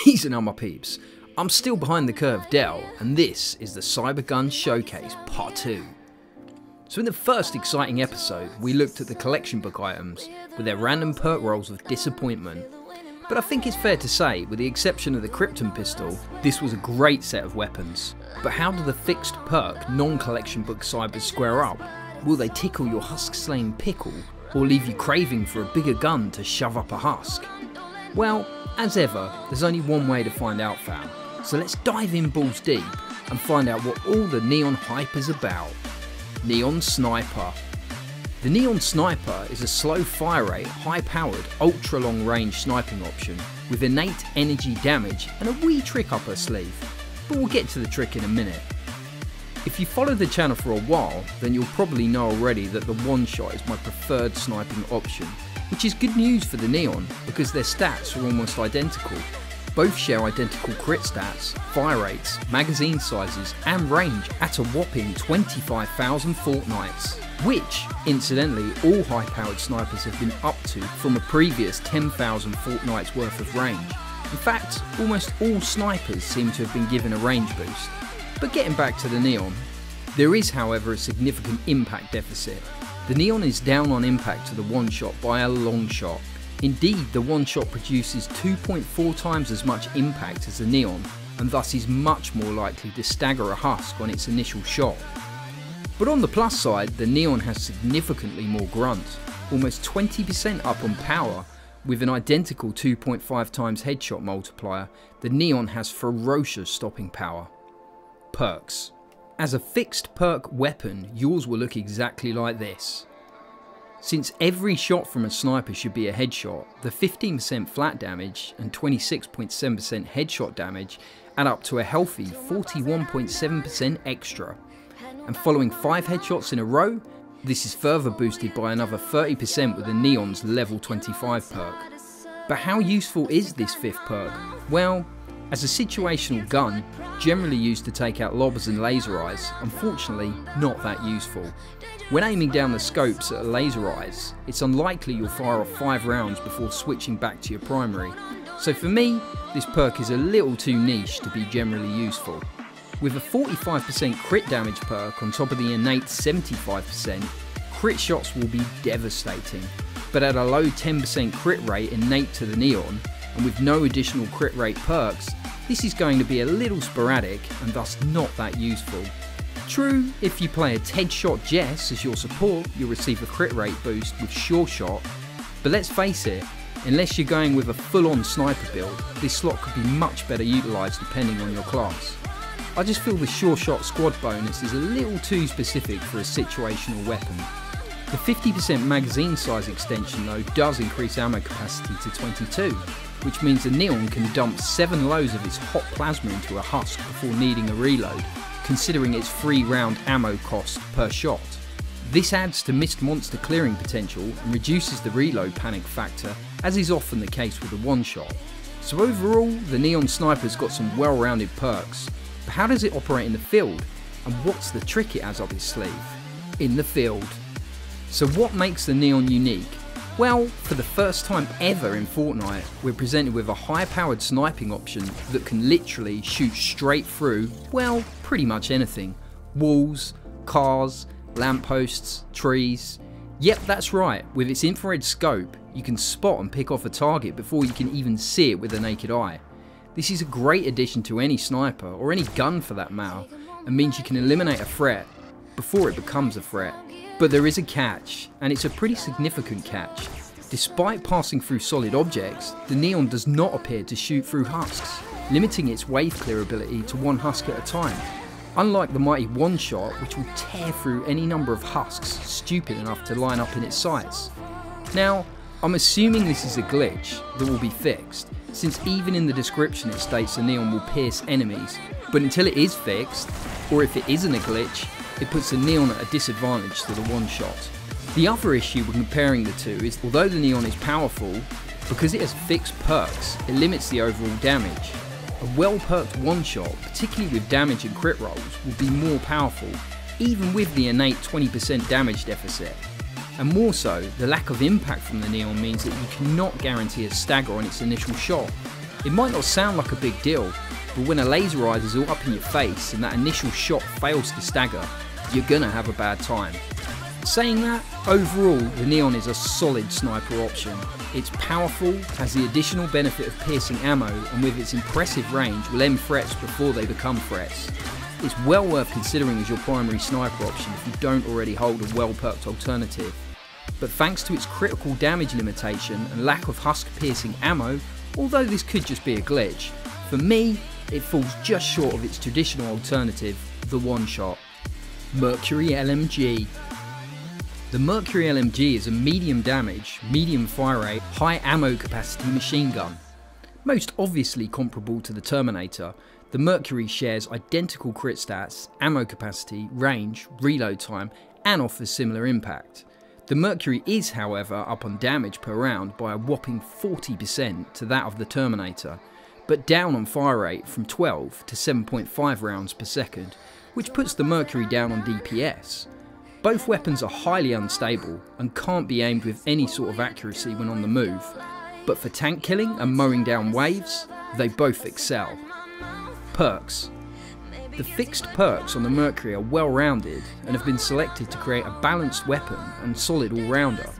Easy on my peeps, I'm still behind the curve Del, and this is the Cybergun Showcase Part 2. So in the first exciting episode, we looked at the collection book items with their random perk rolls of disappointment. But I think it's fair to say, with the exception of the Krypton pistol, this was a great set of weapons. But how do the fixed perk non-collection book cybers square up? Will they tickle your husk-slaying pickle, or leave you craving for a bigger gun to shove up a husk? Well, as ever, there's only one way to find out, fam. So let's dive in balls deep and find out what all the neon hype is about. Neon Sniper. The Neon Sniper is a slow fire rate, high powered, ultra long range sniping option with innate energy damage and a wee trick up her sleeve, but we'll get to the trick in a minute. If you follow the channel for a while, then you'll probably know already that the one shot is my preferred sniping option, which is good news for the Neon because their stats are almost identical. Both share identical crit stats, fire rates, magazine sizes and range at a whopping 25,000 Fortnites, which, incidentally, all high-powered snipers have been up to from a previous 10,000 Fortnites worth of range. In fact, almost all snipers seem to have been given a range boost. But getting back to the Neon, there is however a significant impact deficit. The Neon is down on impact to the one shot by a long shot. Indeed, the one shot produces 2.4 times as much impact as the Neon, and thus is much more likely to stagger a husk on its initial shot. But on the plus side, the Neon has significantly more grunt, almost 20% up on power. With an identical 2.5 times headshot multiplier, the Neon has ferocious stopping power. Perks. As a fixed perk weapon, yours will look exactly like this. Since every shot from a sniper should be a headshot, the 15% flat damage and 26.7% headshot damage add up to a healthy 41.7% extra. And following 5 headshots in a row, this is further boosted by another 30% with the Neon's level 25 perk. But how useful is this 5th perk? Well, as a situational gun, generally used to take out lobbers and laser eyes, unfortunately not that useful. When aiming down the scopes at a laser eyes, it's unlikely you'll fire off 5 rounds before switching back to your primary. So for me, this perk is a little too niche to be generally useful. With a 45% crit damage perk on top of the innate 75%, crit shots will be devastating. But at a low 10% crit rate innate to the Neon, and with no additional crit rate perks, this is going to be a little sporadic and thus not that useful. True, if you play a Headshot Jess as your support, you'll receive a crit rate boost with Sure Shot, but let's face it, unless you're going with a full-on sniper build, this slot could be much better utilised depending on your class. I just feel the Sure Shot squad bonus is a little too specific for a situational weapon. The 50% magazine size extension though does increase ammo capacity to 22, which means the Neon can dump 7 loads of its hot plasma into a husk before needing a reload, considering its 3-round ammo cost per shot. This adds to missed monster clearing potential and reduces the reload panic factor, as is often the case with a one-shot. So overall, the Neon Sniper's got some well-rounded perks, but how does it operate in the field, and what's the trick it has up its sleeve? In the field. So what makes the Neon unique? Well, for the first time ever in Fortnite, we're presented with a high-powered sniping option that can literally shoot straight through, well, pretty much anything. Walls, cars, lampposts, trees. Yep, that's right, with its infrared scope, you can spot and pick off a target before you can even see it with the naked eye. This is a great addition to any sniper, or any gun for that matter, and means you can eliminate a threat before it becomes a threat. But there is a catch, and it's a pretty significant catch. Despite passing through solid objects, the Neon does not appear to shoot through husks, limiting its wave clear ability to 1 husk at a time. Unlike the mighty one shot, which will tear through any number of husks stupid enough to line up in its sights. Now, I'm assuming this is a glitch that will be fixed, since even in the description it states the Neon will pierce enemies, but until it is fixed, or if it isn't a glitch, it puts the Neon at a disadvantage to the one shot. The other issue when comparing the two is, although the Neon is powerful, because it has fixed perks, it limits the overall damage. A well perked one shot, particularly with damage and crit rolls, will be more powerful, even with the innate 20% damage deficit. And more so, the lack of impact from the Neon means that you cannot guarantee a stagger on its initial shot. It might not sound like a big deal, but when a laser ride is all up in your face and that initial shot fails to stagger, you're gonna have a bad time. Saying that, overall the Neon is a solid sniper option. It's powerful, has the additional benefit of piercing ammo, and with its impressive range will end threats before they become threats. It's well worth considering as your primary sniper option if you don't already hold a well perked alternative. But thanks to its critical damage limitation and lack of husk piercing ammo, although this could just be a glitch, for me it falls just short of its traditional alternative, the one shot. Mercury LMG. The Mercury LMG is a medium damage, medium fire rate, high ammo capacity machine gun. Most obviously comparable to the Terminator, the Mercury shares identical crit stats, ammo capacity, range, reload time, and offers similar impact. The Mercury is, however, up on damage per round by a whopping 40% to that of the Terminator, but down on fire rate from 12 to 7.5 rounds per second, which puts the Mercury down on DPS. Both weapons are highly unstable and can't be aimed with any sort of accuracy when on the move, but for tank killing and mowing down waves, they both excel. Perks. The fixed perks on the Mercury are well rounded and have been selected to create a balanced weapon and solid all-rounder.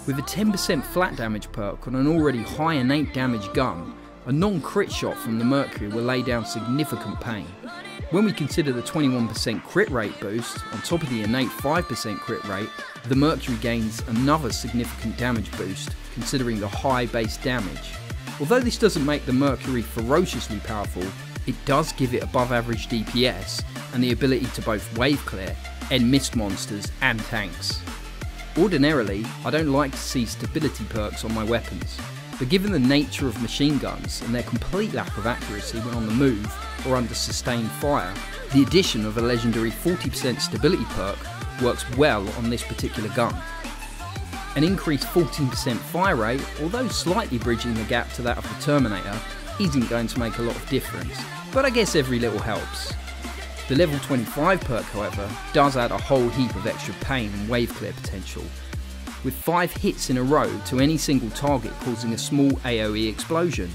With a 10% flat damage perk on an already high innate damage gun, a non-crit shot from the Mercury will lay down significant pain. When we consider the 21% crit rate boost on top of the innate 5% crit rate, the Mercury gains another significant damage boost considering the high base damage. Although this doesn't make the Mercury ferociously powerful, it does give it above average DPS and the ability to both wave clear, end mist monsters and tanks. Ordinarily, I don't like to see stability perks on my weapons, but given the nature of machine guns and their complete lack of accuracy when on the move or under sustained fire, the addition of a legendary 40% stability perk works well on this particular gun. An increased 14% fire rate, although slightly bridging the gap to that of the Terminator, isn't going to make a lot of difference, but I guess every little helps. The level 25 perk, however, does add a whole heap of extra pain and wave clear potential, with 5 hits in a row to any single target causing a small AoE explosion.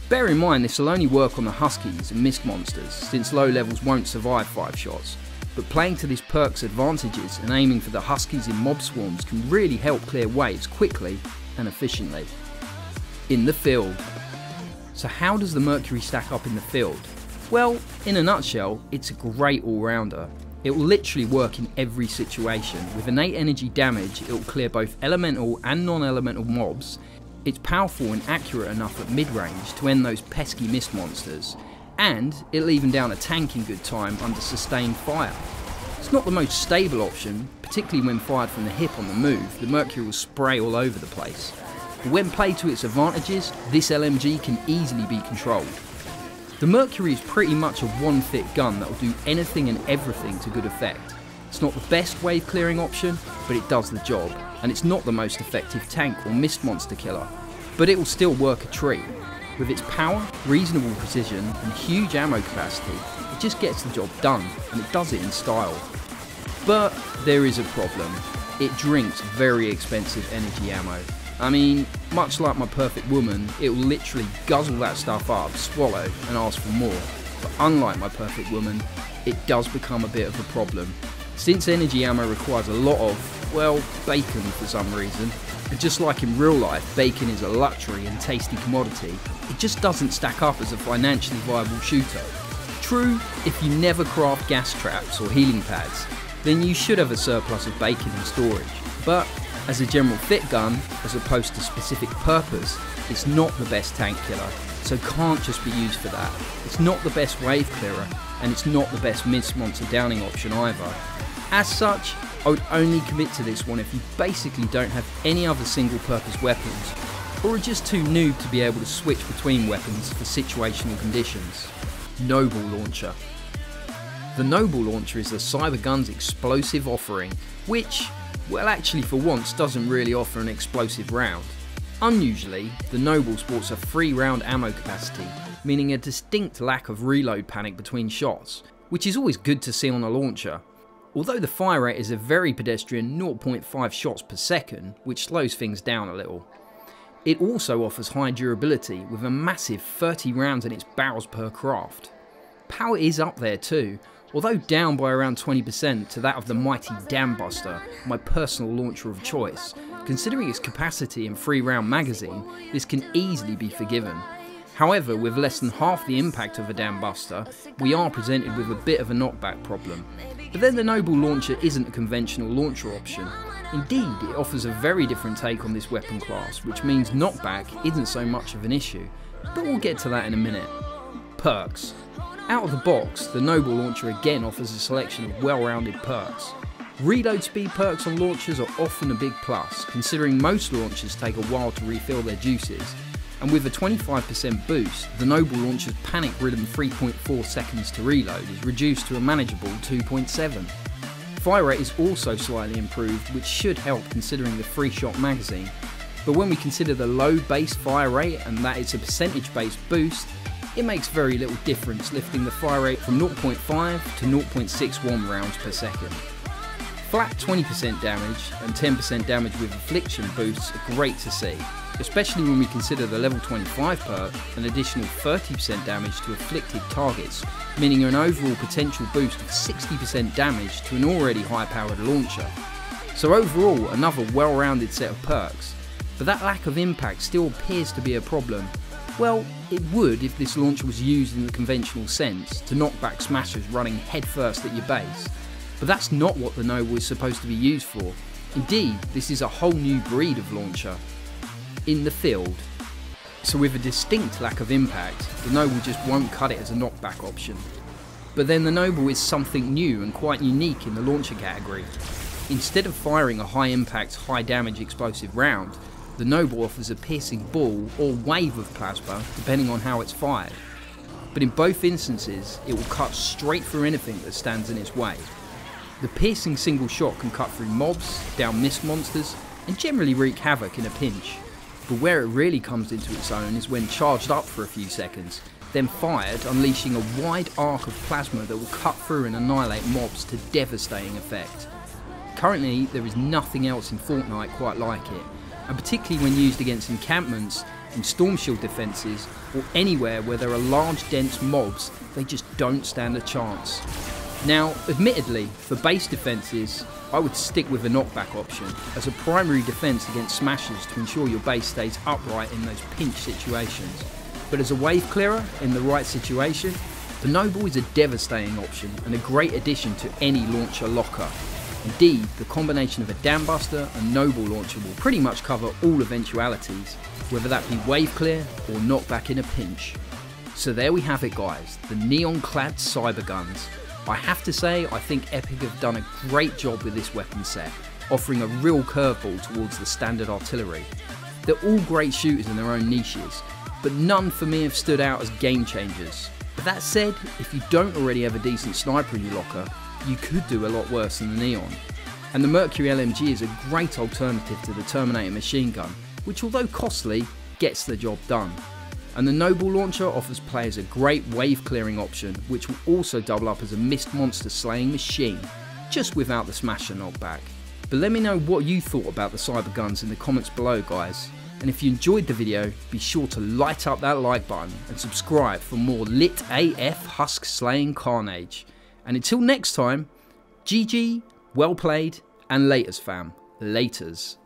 Bear in mind this will only work on the Huskies and Mist monsters, since low levels won't survive 5 shots, but playing to this perk's advantages and aiming for the Huskies in mob swarms can really help clear waves quickly and efficiently. In the field. So how does the Mercury stack up in the field? Well, in a nutshell, it's a great all-rounder. It will literally work in every situation. With innate energy damage, it will clear both elemental and non-elemental mobs. It's powerful and accurate enough at mid-range to end those pesky mist monsters, and it'll even down a tank in good time under sustained fire. It's not the most stable option, particularly when fired from the hip on the move. The Mercury will spray all over the place. But when played to its advantages, this LMG can easily be controlled. The Mercury is pretty much a one-fit gun that will do anything and everything to good effect. It's not the best wave clearing option, but it does the job, and it's not the most effective tank or mist monster killer, but it will still work a treat. With its power, reasonable precision, and huge ammo capacity, it just gets the job done, and it does it in style. But there is a problem. It drinks very expensive energy ammo. I mean, much like my perfect woman, it will literally guzzle that stuff up, swallow, and ask for more. But unlike my perfect woman, it does become a bit of a problem. Since energy ammo requires a lot of, well, bacon for some reason, and just like in real life, bacon is a luxury and tasty commodity, it just doesn't stack up as a financially viable shooter. True, if you never craft gas traps or healing pads, then you should have a surplus of bacon in storage. But as a general fit gun, as opposed to specific purpose, it's not the best tank killer, so can't just be used for that. It's not the best wave clearer, and it's not the best mist monster downing option either. As such, I would only commit to this one if you basically don't have any other single purpose weapons, or are just too noob to be able to switch between weapons for situational conditions. Noble Launcher. The Noble Launcher is the Cybergun's explosive offering, which, well, actually for once doesn't really offer an explosive round. Unusually, the Noble sports a 3-round ammo capacity, meaning a distinct lack of reload panic between shots, which is always good to see on a launcher. Although the fire rate is a very pedestrian 0.5 shots per second, which slows things down a little. It also offers high durability with a massive 30 rounds in its barrels per craft. Power is up there too, although down by around 20% to that of the mighty Dambuster, my personal launcher of choice. Considering its capacity and 3-round magazine, this can easily be forgiven. However, with less than half the impact of a Dambuster, we are presented with a bit of a knockback problem. But then the Noble launcher isn't a conventional launcher option. Indeed, it offers a very different take on this weapon class, which means knockback isn't so much of an issue. But we'll get to that in a minute. Perks. Out of the box, the Noble launcher again offers a selection of well-rounded perks. Reload speed perks on launchers are often a big plus, considering most launchers take a while to refill their juices. And with a 25% boost, the Noble launcher's panic ridden 3.4 seconds to reload is reduced to a manageable 2.7. Fire rate is also slightly improved, which should help considering the 3-shot magazine. But when we consider the low base fire rate and that it's a percentage-based boost, it makes very little difference, lifting the fire rate from 0.5 to 0.61 rounds per second. Flat 20% damage and 10% damage with affliction boosts are great to see, especially when we consider the level 25 perk, an additional 30% damage to afflicted targets, meaning an overall potential boost of 60% damage to an already high powered launcher. So overall, another well-rounded set of perks, but that lack of impact still appears to be a problem. Well, it would if this launcher was used in the conventional sense, to knock back smashers running headfirst at your base. But that's not what the Noble is supposed to be used for. Indeed, this is a whole new breed of launcher. In the field. So with a distinct lack of impact, the Noble just won't cut it as a knockback option. But then the Noble is something new and quite unique in the launcher category. Instead of firing a high impact, high damage explosive round, the Noble offers a piercing ball or wave of plasma depending on how it's fired. But in both instances, it will cut straight through anything that stands in its way. The piercing single shot can cut through mobs, down mist monsters, and generally wreak havoc in a pinch. But where it really comes into its own is when charged up for a few seconds, then fired, unleashing a wide arc of plasma that will cut through and annihilate mobs to devastating effect. Currently, there is nothing else in Fortnite quite like it, and particularly when used against encampments, in storm shield defences, or anywhere where there are large dense mobs, they just don't stand a chance. Now, admittedly, for base defences, I would stick with a knockback option as a primary defence against smashers to ensure your base stays upright in those pinch situations. But as a wave clearer in the right situation, the Noble is a devastating option and a great addition to any launcher locker. Indeed, the combination of a Dambuster and Noble launcher will pretty much cover all eventualities, whether that be wave clear or knockback in a pinch. So there we have it guys, the neon clad cyber guns. I have to say, I think Epic have done a great job with this weapon set, offering a real curveball towards the standard artillery. They're all great shooters in their own niches, but none for me have stood out as game changers. But that said, if you don't already have a decent sniper in your locker, you could do a lot worse than the Neon. And the Mercury LMG is a great alternative to the Terminator machine gun, which although costly, gets the job done. And the Noble launcher offers players a great wave clearing option, which will also double up as a mist monster slaying machine, just without the smasher knockback. But let me know what you thought about the cyber guns in the comments below guys, and if you enjoyed the video, be sure to light up that like button and subscribe for more lit AF husk slaying carnage. And until next time, GG, well played, and laters fam, laters.